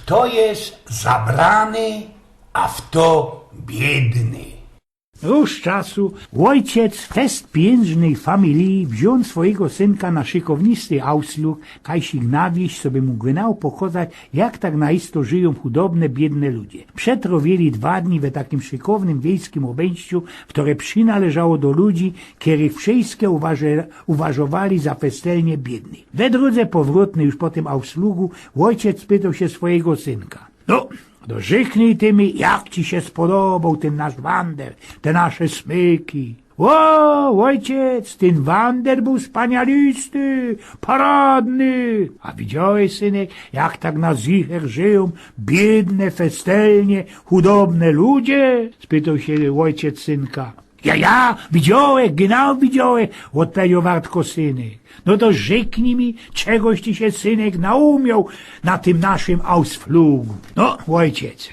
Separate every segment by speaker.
Speaker 1: kto jest zabrany, a w to biedny.
Speaker 2: Już czasu ojciec fest pieniężnej familii wziął swojego synka na szykownisty auslug, kajsik nawieść, sobie mógł genau pokazać, jak tak naisto żyją chudobne, biedne ludzie. Przetrowili 2 dni we takim szykownym wiejskim obejściu, które przynależało do ludzi, których wszystkie uważowali za festelnie biednych. We drodze powrotnej już po tym auslugu ojciec spytał się swojego synka. No, dożyknij ty mi, jak ci się spodobał ten nasz wander, te nasze smyki. O, ojciec, ten wander był wspanialisty, paradny. A widziałeś, synek, jak tak na zicher żyją biedne, festelnie, chudobne ludzie? Spytał się ojciec synka. Ja, widziałem, genau widziałem, odpowiedział wartko synek. No to rzeknij mi, czegoś ty się, synek, naumiał na tym naszym ausflugu. No, ojciec,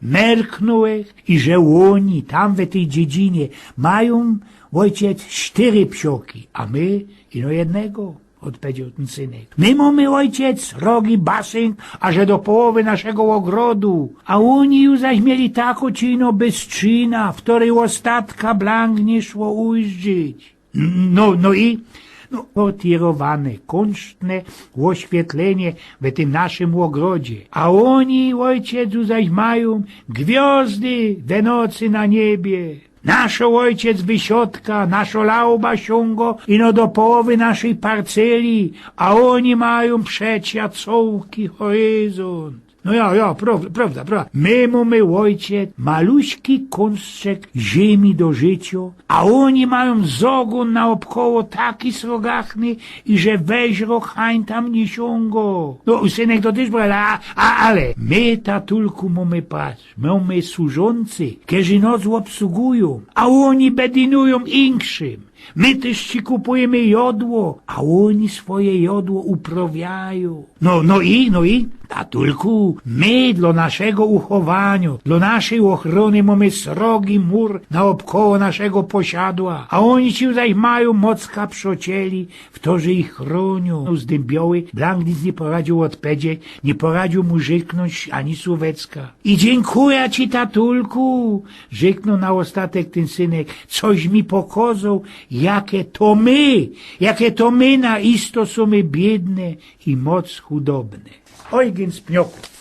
Speaker 2: merknąłeś, i że oni tam we tej dziedzinie mają, ojciec, 4 psioki, a my ino jednego. Odpowiedział ten synek. My mamy, ojciec, rogi basen, aże do połowy naszego ogrodu. A oni już zaś mieli taką cino bezczyna, w której ostatka blank nie szło ujrzeć. No i potierowane, kunsztne oświetlenie w tym naszym ogrodzie. A oni, ojciec, już zaś mają gwiazdy we nocy na niebie. Nasz ojciec wysiodka, nasza lauba siągo ino do połowy naszej parceli, a oni mają przecie cołki horyzont. No ja, prawda. My mamy, ojciec, maluśki kąsczek ziemi do życia, a oni mają zogon naokoło taki srogachny, i że weźro hań tam nie siągo. No, synek, to też prawda, ale my, tatulku, mamy patrz, mamy służący, którzy noc obsługują, a oni bedinują inkszym. My też ci kupujemy jodło, a oni swoje jodło uprawiają. No i, tatulku, my dla naszego uchowania, dla naszej ochrony mamy srogi mur naokoło naszego posiadła, a oni ci zaś mają mocka przocieli, w to, że ich chronią. Zdębioły, Blank nic nie poradził odpowiedzieć, nie poradził mu rzeknąć ani słówecka. I dziękuję ci, tatulku, rzeknął na ostatek ten synek, coś mi pokazał, jakie to my na isto są biedne i moc chudobne. Eugen Spnioków.